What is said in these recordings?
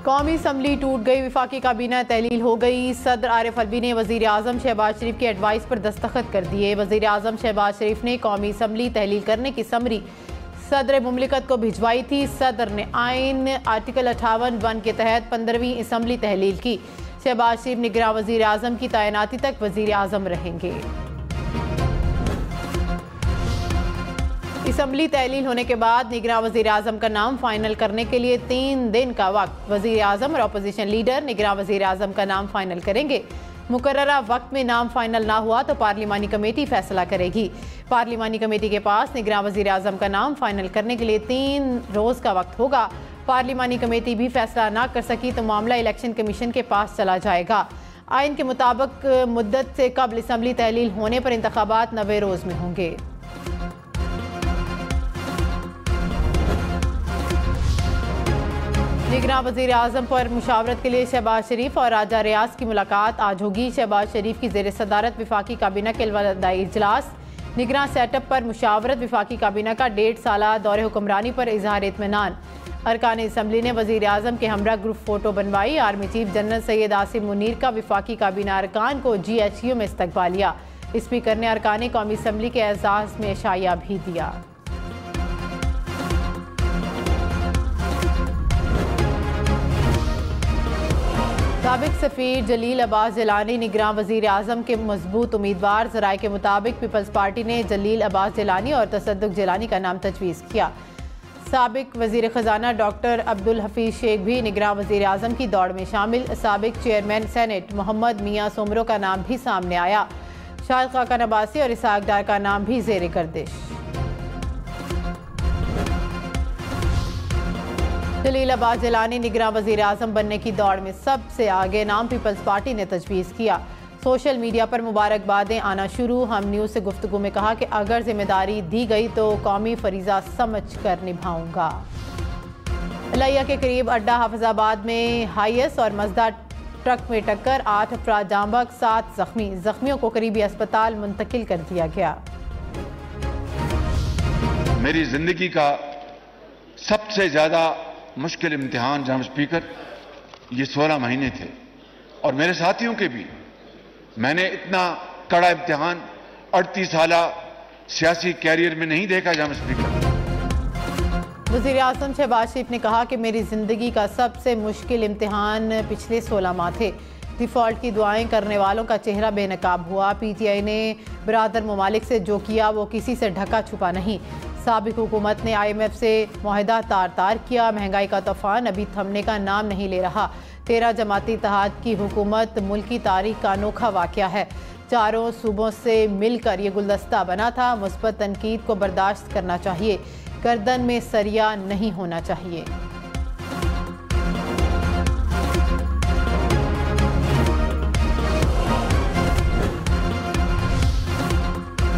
कौमी असम्बली टूट गई, वफाकी काबीना तहलील हो गई। सदर आरिफ अलवी ने वज़ीर आज़म शहबाज शरीफ की एडवाइस पर दस्तखत कर दिए। वज़ीर आज़म शहबाज शरीफ ने कौमी असम्बली तहलील करने की समरी सदर मुमलिकत को भिजवाई थी। सदर ने आइन आर्टिकल 58(1) के तहत 15वीं असम्बली तहलील की। शहबाज शरीफ निगरान वज़ीर आज़म की तैनाती तक वज़ीर आज़म रहेंगे। असम्बली तहलील होने के बाद निगरान वज़ीर आज़म का नाम फाइनल करने के लिए 3 दिन का वक्त। वज़ीर आज़म और अपोजिशन लीडर निगरान वज़ीर आज़म का नाम फाइनल करेंगे। मुकर्ररा वक्त में नाम फाइनल ना हुआ तो पार्लिमानी कमेटी फैसला करेगी। पार्लिमानी कमेटी के पास निगरान वज़ीर आज़म का नाम फाइनल करने के लिए 3 रोज़ का वक्त होगा। पार्लिमानी कमेटी भी फैसला ना कर सकी तो मामला इलेक्शन कमीशन के पास चला जाएगा। आइन के मुताबिक मुद्दत से कबल असम्बली तहलील होने पर इंतखाबात 90 रोज़ में होंगे। निगरान वज़ीर आज़म पर मुशावरत के लिए शहबाज शरीफ और राजा रियाज की मुलाकात आज होगी। शहबाज शरीफ की ज़ेर सदारत वफाकी काबीना के अलविदाई इजलास। निगरान सेटअप पर मुशावरत। वफाकी काबीना का 1.5 साला दौरे हुक्मरानी पर इजहार इत्मीनान। अरकान असम्बली ने वज़ीर आज़म के हमरा ग्रुप फ़ोटो बनवाई। Army chief general Syed Asim Munir का वफाकी काबीना अरकान को GHQ में इस्तकबालिया। स्पीकर ने अरकान कौमी असम्बली के एजाज़ में शाया भी दिया। साबिक सफ़ीर जलील अब्बास जिलानी निगरान वज़ीर आज़म के मजबूत उम्मीदवार। ज़राए के मुताबिक पीपल्स पार्टी ने जलील अब्बास जिलानी और तसद्दुक़ जिलानी का नाम तजवीज़ किया। साबिक वज़ीर ख़जाना डॉक्टर अब्दुल हफीज़ शेख भी निगरान वज़ीर आज़म की दौड़ में शामिल। साबिक चेयरमैन सेनेट मोहम्मद मियाँ सोमरो का नाम भी सामने आया। शाहिद खाका नबासी और इसहाक डार का नाम भी ज़ेर गर्दिश। जलील अब्बास जिलानी निगरान वज़ीर आज़म बनने की दौड़ में सबसे आगे नाम पीपल्स पार्टी ने तजवीज़ किया। सोशल मीडिया पर मुबारकबादें आना शुरू। हम न्यूज़ से गुफ्तगू में कहा कि अगर जिम्मेदारी दी गई तो कौमी फरीज़ा समझ कर निभाऊंगा। लिया के करीब अड्डा हाफिजाबाद में हाईएस और मजदा ट्रक में टक्कर। 8 अफराद जाँ बहक, 7 जख्मी। जख्मियों को करीबी अस्पताल मुंतकिल कर दिया गया। मेरी जिंदगी का सबसे ज्यादा मुश्किल इम्तिहान जनाब स्पीकर ये 16 महीने थे और मेरे साथियों के भी। मैंने इतना कड़ा इम्तिहान 38 साला सियासी कैरियर में नहीं देखा जनाब स्पीकर। वज़ीर आज़म शहबाज शरीफ ने कहा कि मेरी जिंदगी का सबसे मुश्किल इम्तिहान पिछले 16 माह थे। डिफॉल्ट की दुआएं करने वालों का चेहरा बेनकाब हुआ। PTI ने बरादर ममालिक से जो किया वो किसी से ढका छुपा नहीं। साबिक हुकूमत ने IMF से मुआहदा तार तार किया। महंगाई का तूफान अभी थमने का नाम नहीं ले रहा। 13 जमाती इत्तेहाद की हुकूमत मुल्की तारीख का अनोखा वाक़या है। चारों सूबों से मिलकर ये गुलदस्ता बना था। मुस्बत तनकीद को बर्दाश्त करना चाहिए, गर्दन में सरिया नहीं होना चाहिए।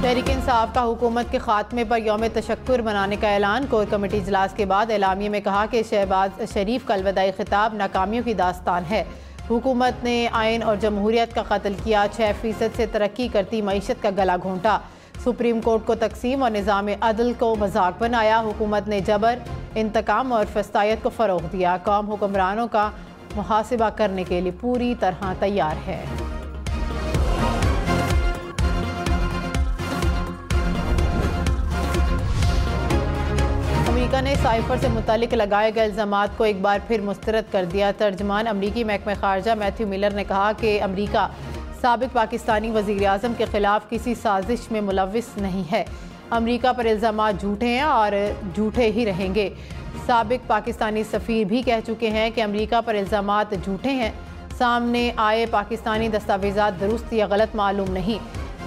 तहरीक इंसाफ का हुकूमत के खात्मे पर यौम तशक्कुर मनाने का ऐलान। कोर कमेटी इजलास के बाद एलामिया में कहा कि शहबाज शरीफ का अलविदाई खिताब नाकामियों की दास्तान है। हुकूमत ने आइन और जमहूरियत का कत्ल किया। 6% से तरक्की करती मईशत का गला घोंटा। सुप्रीम कोर्ट को तकसीम और निज़ाम अदल को मजाक बनाया। हुकूमत ने जबर, इंतकाम और फस्तायत को फ़रोग़ दिया। कौम हुक्मरानों का मुहासिबा करने के लिए पूरी तरह तैयार है। अमेरिका ने साइफर से मुतालिक लगाए गए इल्ज़ामात को एक बार फिर मुस्तरद कर दिया। तर्जमान अमरीकी महकमा ख़ारजा मैथ्यू मिलर ने कहा कि अमरीका साबिक पाकिस्तानी वज़ीर आज़म के ख़िलाफ़ किसी साजिश में मुलव्विस नहीं है। अमरीका पर इल्ज़ामात झूठे हैं और झूठे ही रहेंगे। साबिक पाकिस्तानी सफ़ीर भी कह चुके हैं कि अमरीका पर इल्ज़ामात झूठे हैं। सामने आए पाकिस्तानी दस्तावेज़ात दुरुस्त या गलत मालूम नहीं।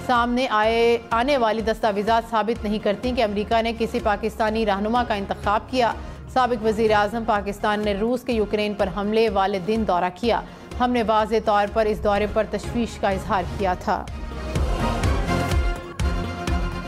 सामने आने वाली दस्तावेज़ात साबित नहीं करती कि अमरीका ने किसी पाकिस्तानी रहनुमा का इंतखाब किया। साबिक वज़ीर आज़म पाकिस्तान ने रूस के यूक्रेन पर हमले वाले दिन दौरा किया। हमने वाज़े तौर पर इस दौरे पर तशवीश का इजहार किया था।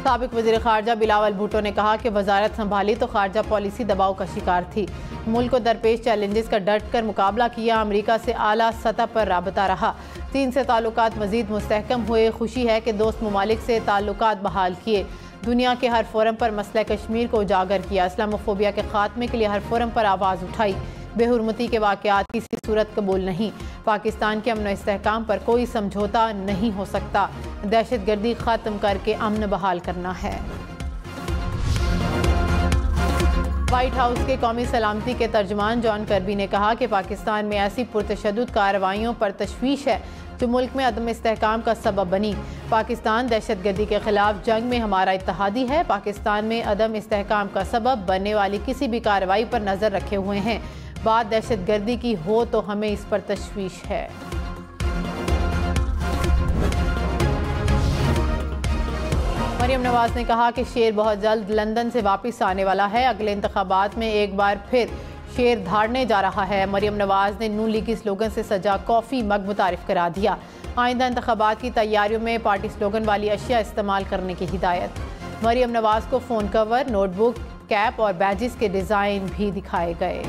साबिक वज़ीर ख़ारजा बिलावल भुट्टो ने कहा कि वज़ारत संभाली तो ख़ारजा पॉलिसी दबाव का शिकार थी। मुल्क को दरपेश चैलेंजेस का डट कर मुकाबला किया। अमरीका से आला सतह पर राबता रहा। चीन से ताल्लुकात मज़ीद मुस्तहकम हुए। खुशी है कि दोस्त ममालिक से ताल्लुकात बहाल किए। दुनिया के हर फोरम पर मसला कश्मीर को उजागर किया। इस्लामोफोबिया के खात्मे के लिए हर फोरम पर आवाज़ उठाई। बेहुरमती के वाक़यात किसी सूरत कबूल नहीं। पाकिस्तान के अमन व इस्तेहकाम पर कोई समझौता नहीं हो सकता। दहशतगर्दी ख़त्म करके अमन बहाल करना है। व्हाइट हाउस के कौमी सलामती के तर्जुमान जॉन कर्बी ने कहा कि पाकिस्तान में ऐसी पुरतशद्दुद कार्रवाइयों पर तशवीश है जो मुल्क में अदम इस्तेहकाम का सबब बनी। पाकिस्तान दहशतगर्दी के खिलाफ जंग में हमारा इत्तेहादी है। पाकिस्तान में अदम इस्तेहकाम का सबब बनने वाली किसी भी कार्रवाई पर नज़र रखे हुए हैं। बात दहशतगर्दी की हो तो हमें इस पर तशवीश है। मरियम नवाज ने कहा कि शेर बहुत जल्द लंदन से वापस आने वाला है। अगले इंतखाबात में एक बार फिर शेर धाड़ने जा रहा है। मरियम नवाज ने नून लीग स्लोगन से सजा कॉफ़ी मग मुतारिफ करा दिया। आइंदा इंतखाबात की तैयारियों में पार्टी स्लोगन वाली अशिया इस्तेमाल करने की हिदायत। मरियम नवाज को फ़ोन कवर, नोटबुक, कैप और बैजेस के डिज़ाइन भी दिखाए गए।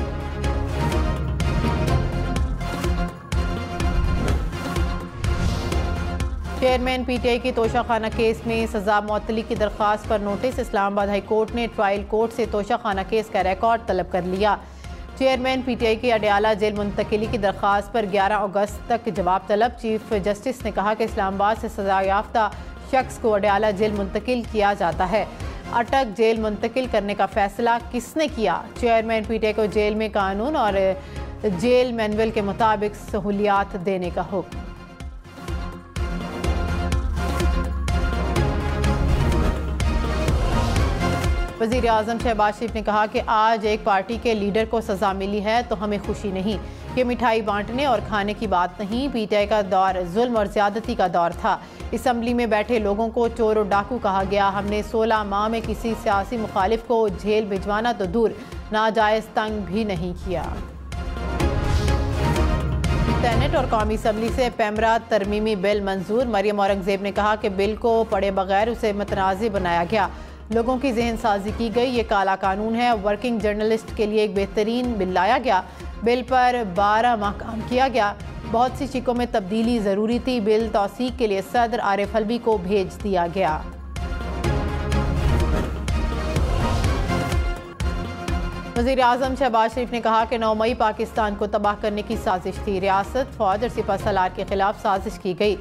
चेयरमैन पीटीआई की तोशाखाना केस में सजा मुअत्तली की दरख्वास्त पर नोटिस। इस्लामाबाद हाई कोर्ट ने ट्रायल कोर्ट से तोशाखाना केस का रिकॉर्ड तलब कर लिया। चेयरमैन पीटीआई की अडयाला जेल मुंतकिली की दरख्वास्त पर 11 अगस्त तक जवाब तलब। चीफ जस्टिस ने कहा कि इस्लामाबाद से सजा याफ्ता शख्स को अडयाला जेल मुंतकिल किया जाता है। अटक जेल मुंतकिल करने का फैसला किसने किया? चेयरमैन पीटीआई को जेल में कानून और जेल मैनुअल के मुताबिक सहूलियात देने का हुक्म। वज़ीर आज़म शहबाज शरीफ ने कहा कि आज एक पार्टी के लीडर को सज़ा मिली है तो हमें खुशी नहीं। ये मिठाई बांटने और खाने की बात नहीं। पीटीआई का दौर जुल्म और ज़्यादती का दौर था। असम्बली में बैठे लोगों को चोर और डाकू कहा गया। हमने 16 माह में किसी सियासी मुखालिफ को जेल भिजवाना तो दूर, नाजायज़ तंग भी नहीं किया। सेनेट और कौमी असम्बली से पैमरा तरमीमी बिल मंजूर। मरियम औरंगजेब ने कहा कि बिल को पढ़े बगैर उसे मतनाज़ बनाया गया। लोगों की जहन साजी की गई। ये काला कानून है। वर्किंग जर्नलिस्ट के लिए एक बेहतरीन बिल लाया गया। बिल पर 12 माह काम किया गया। बहुत सी शिकों में तब्दीली ज़रूरी थी। बिल तौसीक के लिए सदर आरिफ अलवी को भेज दिया गया। वज़ीर आज़म शहबाज शरीफ ने कहा कि 9 मई पाकिस्तान को तबाह करने की साजिश थी। रियासत, फौज और सिपह सलार के खिलाफ साजिश की गई।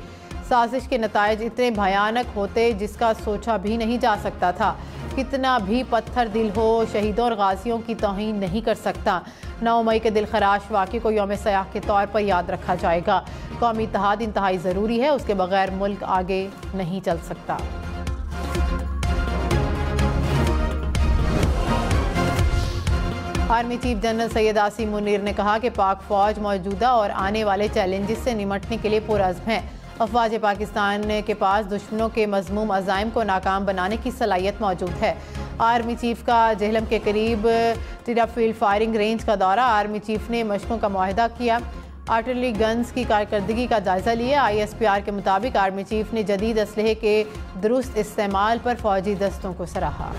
साजिश के नतायज इतने भयानक होते जिसका सोचा भी नहीं जा सकता था। कितना भी पत्थर दिल हो, शहीदों और गाजियों की तौहीन नहीं कर सकता। 9 मई के दिलखराश वाक़े को यौम सयाह के तौर पर याद रखा जाएगा। कौमी इत्तेहाद इंतहाई ज़रूरी है। उसके बगैर मुल्क आगे नहीं चल सकता। Army chief general Syed Asim Munir ने कहा कि पाक फौज मौजूदा और आने वाले चैलेंजेस से निमटने के लिए पुरअज़्म है। अफवाज पाकिस्तान के पास दुश्मनों के मज़मूम अज़ाइम को नाकाम बनाने की सलाहियत मौजूद है। आर्मी चीफ का जेहलम के करीब टिरा फील्ड फायरिंग रेंज का दौरा। आर्मी चीफ ने मशकों का मुआहिदा किया। आर्टिलरी गन्स की कारकर्दगी का जायजा लिया। ISPR के मुताबिक आर्मी चीफ ने जदीद असलहे के दुरुस्त इस्तेमाल पर फौजी दस्तों को सराहा।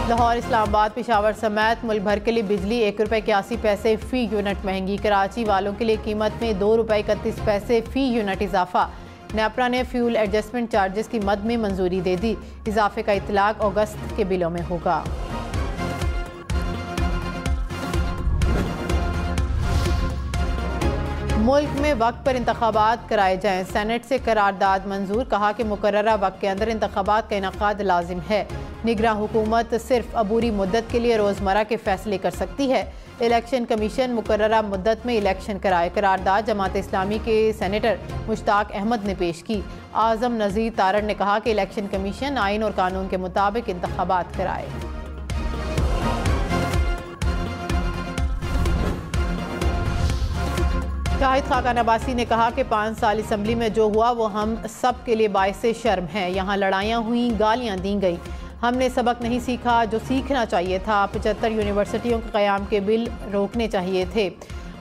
लाहौर, इस्लामाबाद, पेशावर समेत मुल्क भर के लिए बिजली ₹1.81 फ़ी यूनिट महंगी। कराची वालों के लिए कीमत में ₹2.31 फ़ी यूनिट इजाफा। नेपरा ने फ्यूल एडजस्टमेंट चार्जेस की मद में मंजूरी दे दी। इजाफे का इतलाक अगस्त के बिलों में होगा। मुल्क में वक्त पर इंतखाबात कराए जाएं। सेनेट से करारदाद मंजूर। कहा कि मुकर्ररा वक्त के अंदर इंतखाबात का इनकाद लाजिम है। निगरान हुकूमत सिर्फ अबूरी मुद्दत के लिए रोज़मर्रा के फैसले कर सकती है। इलेक्शन कमीशन मुकर्ररा मुद्दत में इलेक्शन कराए। करारदाद जमात इस्लामी के सेनेटर मुश्ताक अहमद ने पेश की। आज़म नज़ीर तारड़ ने कहा कि इलेक्शन कमीशन आइन और कानून के मुताबिक इंतखाबात कराए। शाहिद खाकान अब्बासी ने कहा कि 5 साल असम्बली में जो हुआ वो हम सब के लिए बाइसे शर्म है। यहाँ लड़ाइयाँ हुई, गालियाँ दी गई। हमने सबक नहीं सीखा जो सीखना चाहिए था। 75 यूनिवर्सिटियों के क़याम के बिल रोकने चाहिए थे।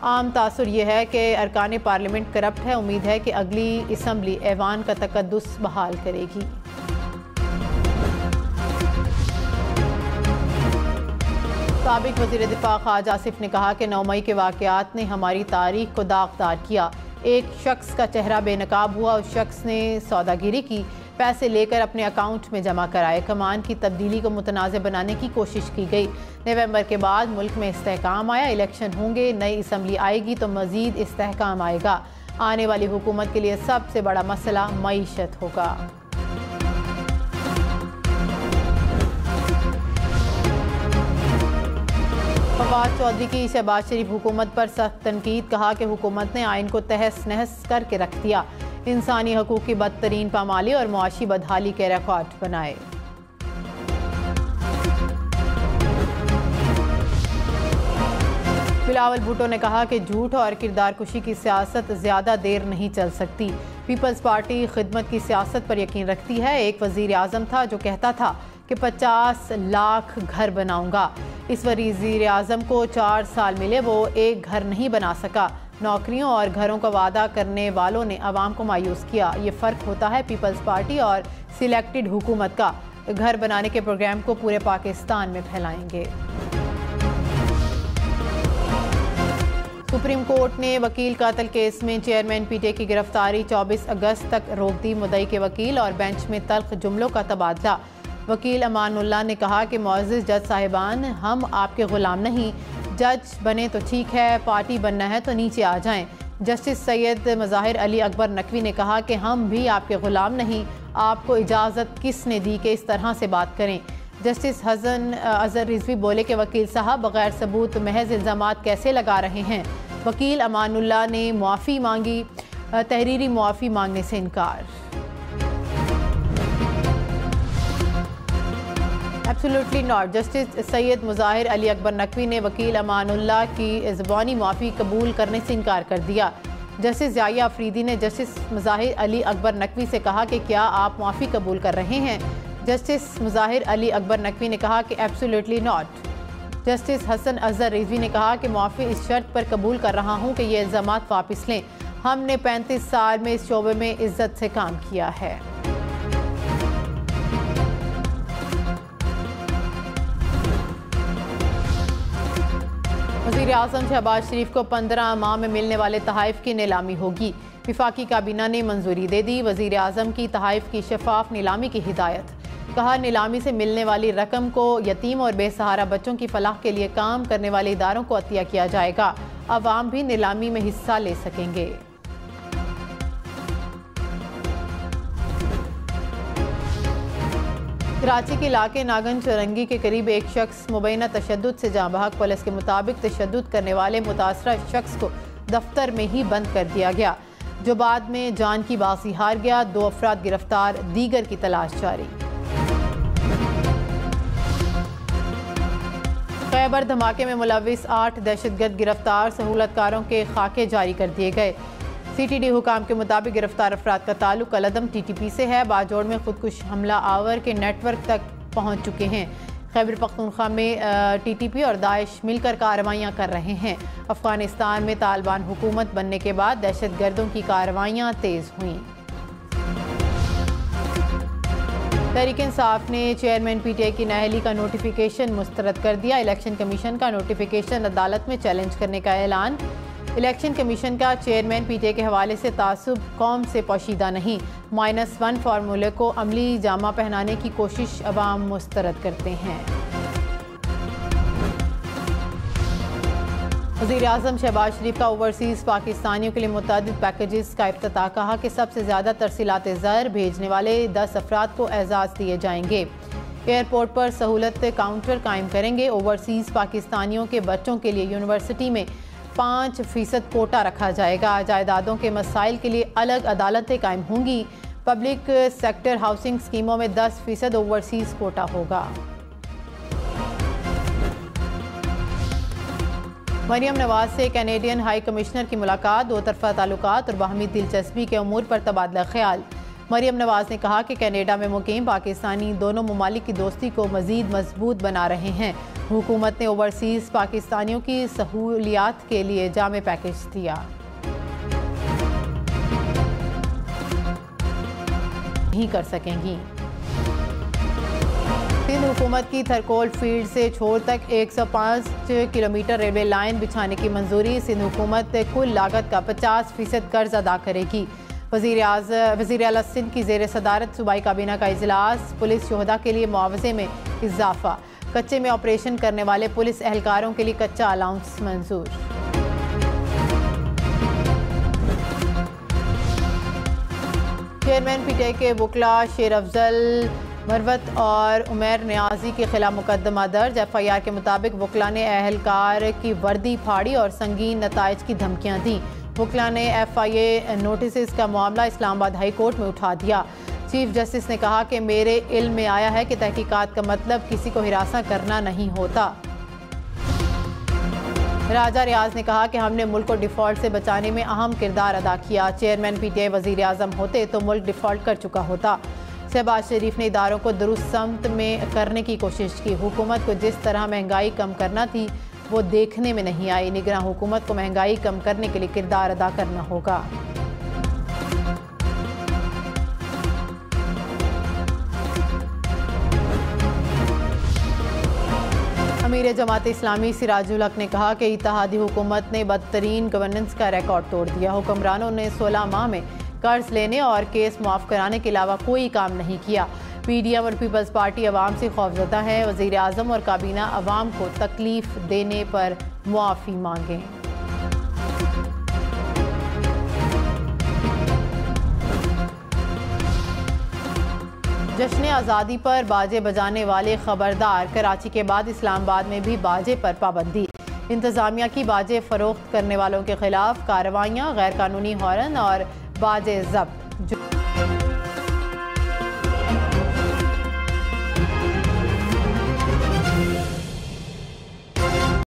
आम तासुर यह है कि अरकान पार्लियामेंट करप्ट है। उम्मीद है कि अगली असम्बली ऐवान का तकद्दुस बहाल करेगी। साबिक वज़ीर दिफा ख्वाजा आसिफ ने कहा कि 9 मई के वाक़यात ने हमारी तारीख को दागदार किया। एक शख्स का चेहरा बेनकाब हुआ, उस शख्स ने सौदागिरी की। पैसे लेकर अपने अकाउंट में जमा कराए। कमान की तब्दीली को मुतनाज़ बनाने की कोशिश की गई। नवंबर के बाद मुल्क में इस्तेहकाम आया, इलेक्शन होंगे, नई असम्बली आएगी तो मज़ीद इस्तेहकाम आएगा। आने वाली हुकूमत के लिए सबसे बड़ा मसला मईशत होगा। फवाद चौधरी की शहबाज शरीफ हुकूमत पर सख्त तनकीद। कहा कि हुकूमत ने आइन को तहस नहस करके रख दिया, इंसानी हकूक़ की बदतरीन पामाली और मुआशी बदहाली के रिकॉर्ड बनाए। बिलावल भुट्टो ने कहा कि झूठ और किरदार कुशी की सियासत ज़्यादा देर नहीं चल सकती। पीपल्स पार्टी खिदमत की सियासत पर यकीन रखती है। एक वज़ीर आज़म था जो कहता था कि 50 लाख घर बनाऊंगा। इस वज़ीर आज़म को 4 साल मिले, वो एक घर नहीं बना सका। नौकरियों और घरों का वादा करने वालों ने आवाम को मायूस किया। ये फ़र्क होता है पीपल्स पार्टी और सिलेक्टेड हुकूमत का। घर बनाने के प्रोग्राम को पूरे पाकिस्तान में फैलाएंगे। सुप्रीम कोर्ट ने वकील कातल केस में चेयरमैन पीटीआई की गिरफ्तारी 24 अगस्त तक रोक दी। मुद्दई के वकील और बेंच में तल्ख जुमलों का तबादला। वकील अमानुल्लाह ने कहा कि मुअज़्ज़िज़ जज साहिबान, हम आपके ग़ुलाम नहीं। जज बने तो ठीक है, पार्टी बनना है तो नीचे आ जाएं। जस्टिस सैयद मज़ाहिर अली अकबर नकवी ने कहा कि हम भी आपके ग़ुलाम नहीं, आपको इजाज़त किसने दी कि इस तरह से बात करें। जस्टिस हसन अजहर रिजवी बोले कि वकील साहब बगैर सबूत महज इल्ज़ामात कैसे लगा रहे हैं। वकील अमानुल्लाह ने मुआफ़ी मांगी, तहरीरी मुआफ़ी मांगने से इनकार। Absolutely not. Justice Syed Mazahar Ali Akbar Naqvi ने वकील अमानुल्लाह की ज़बानी मुआफ़ी कबूल करने से इनकार कर दिया। जस्टिस ज़ाहिया अफरीदी ने जस्टिस मुज़ाहिर अली अकबर नकवी से कहा कि क्या आप मुआफ़ी कबूल कर रहे हैं। जस्टिस मुज़ाहिर अली अकबर नकवी ने कहा कि absolutely not. Justice Hasan Azhar Rizvi ने कहा कि मुआफ़ी इस शर्त पर कबूल कर रहा हूँ कि ये इल्ज़ामात वापस लें। हमने 35 साल में इस शोबे में इज्जत से काम किया है। वज़ीर आज़म शहबाज शरीफ को 15 माह में मिलने वाले तहाइफ की नीलामी होगी। वफाकी काबीना ने मंजूरी दे दी। वज़ीर आज़म की तहाइफ की शफाफ नीलामी की हिदायत। कहा नीलामी से मिलने वाली रकम को यतीम और बेसहारा बच्चों की फलाह के लिए काम करने वाले इदारों को अतिया किया जाएगा। अवाम भी नीलामी में हिस्सा ले सकेंगे। कराची के इलाके नागन चौरंगी के करीब एक शख्स मुबैना तशद्दुद से जाँ बहक। पुलिस के मुताबिक तशद्दुद करने वाले मुतासरा शख्स को दफ्तर में ही बंद कर दिया गया, जो बाद में जान की बाजी हार गया। 2 अफराद गिरफ्तार, दीगर की तलाश जारी। खैबर धमाके में मुलविस 8 दहशतगर्द गिरफ्तार, सहूलतकारों के खाके जारी कर दिए गए। CTD हुकाम के मुताबिक गिरफ्तार अफराद का ताल्लुक कलदम TTP से है। बाजोड़ में खुदकुश हमला आवर के नेटवर्क तक पहुंच चुके हैं। खैबर पख्तूनख्वा में TTP और दाइश मिलकर कार्रवाइयाँ कर रहे हैं। अफगानिस्तान में तालिबान हुकूमत बनने के बाद दहशतगर्दों की कार्रवाइयाँ तेज़ हुईं। तहरीक इंसाफ ने चेयरमैन PTI की नाअहली का नोटिफिकेशन मुस्तरद कर दिया। इलेक्शन कमीशन का नोटिफिकेशन अदालत में चैलेंज करने का ऐलान। इलेक्शन कमीशन का चेयरमैन PTI के हवाले से तासुब कौम से पोशीदा नहीं। -1 फार्मूले को अमली जामा पहनाने की कोशिश अवाम मुस्तरद करते हैं। वज़ीर आज़म शहबाज शरीफ का ओवरसीज़ पाकिस्तानियों के लिए मुतअद्दिद पैकेजेस का इफ्तिताह। कहा कि सबसे ज़्यादा तरसीलात ज़र भेजने वाले 10 अफराद को एजाज़ दिए जाएंगे। एयरपोर्ट पर सहूलत काउंटर कायम करेंगे। ओवरसीज़ पाकिस्तानियों के बच्चों के लिए यूनिवर्सिटी में 5% कोटा रखा जाएगा। जायदादों के मसाइल के लिए अलग अदालतें कायम होंगी। पब्लिक सेक्टर हाउसिंग स्कीमों में 10% ओवरसीज़ कोटा होगा। मरियम नवाज से कैनेडियन हाई कमिश्नर की मुलाकात। 2 तरफ़ा ताल्लुकात और बाहमी दिलचस्पी के अमूर पर तबादला ख्याल। मरियम नवाज ने कहा कि कनाडा में मुकीम पाकिस्तानी दोनों ममालिक की दोस्ती को मज़ीद मजबूत बना रहे हैं। हुकूमत ने ओवरसीज़ पाकिस्तानियों की सहूलियात के लिए जामे पैकेज दिया। नहीं कर सकेंगी। सिंध हुकूमत की थरकोल फील्ड से छोर तक 105 किलोमीटर रेलवे लाइन बिछाने की मंजूरी। सिंध हुकूमत कुल लागत का 50% कर्ज अदा करेगी। वज़ीर आला सिंध की ज़ेर सदारत सूबाई काबीना का इजलास। पुलिस शोहदा के लिए मुआवजे में इजाफा। कच्चे में ऑपरेशन करने वाले पुलिस एहलकारों के लिए कच्चा अलाउंस मंजूर। चेयरमैन पीटीआई के वकला शेर अफजल मरवत और उमैर नियाजी के खिलाफ मुकदमा दर्ज। FIR के मुताबिक वकला ने एहलकार की वर्दी फाड़ी और संगीन नताइज की धमकियां दी। वकला ने FIA नोटिस का मामला इस्लामाबाद हाई कोर्ट में उठा दिया। चीफ जस्टिस ने कहा कि मेरे इल्म में आया है कि तहकीकात का मतलब किसी को हिरासा करना नहीं होता। राजा रियाज ने कहा कि हमने मुल्क को डिफ़ॉल्ट से बचाने में अहम किरदार अदा किया। चेयरमैन PTI वज़ीर आज़म होते तो मुल्क डिफ़ॉल्ट कर चुका होता। शहबाज शरीफ ने इदारों को दुरुस्त समत में करने की कोशिश की। हुकूमत को जिस तरह महंगाई कम करना थी वो देखने में नहीं आई। निगरान हुकूमत को महंगाई कम करने के लिए किरदार अदा करना होगा। अमीर जमात इस्लामी सिराजुल हक ने कहा कि इत्तेहादी हुकूमत ने बदतरीन गवर्नेंस का रिकॉर्ड तोड़ दिया। हुक्मरानों ने 16 माह में कर्ज लेने और केस माफ़ कराने के अलावा कोई काम नहीं किया। PDM और पीपल्स पार्टी अवाम से खौफजदा है। वज़ीर आज़म और काबीना अवाम को तकलीफ देने पर मुआफ़ी मांगें। जश्न आज़ादी पर बाजे बजाने वाले खबरदार। कराची के बाद इस्लामाबाद में भी बाजे पर पाबंदी। इंतज़ामिया की बाजे फ़रोख्त करने वालों के खिलाफ कार्रवाइयाँ। गैर कानूनी हॉर्न और बाजे जब्त।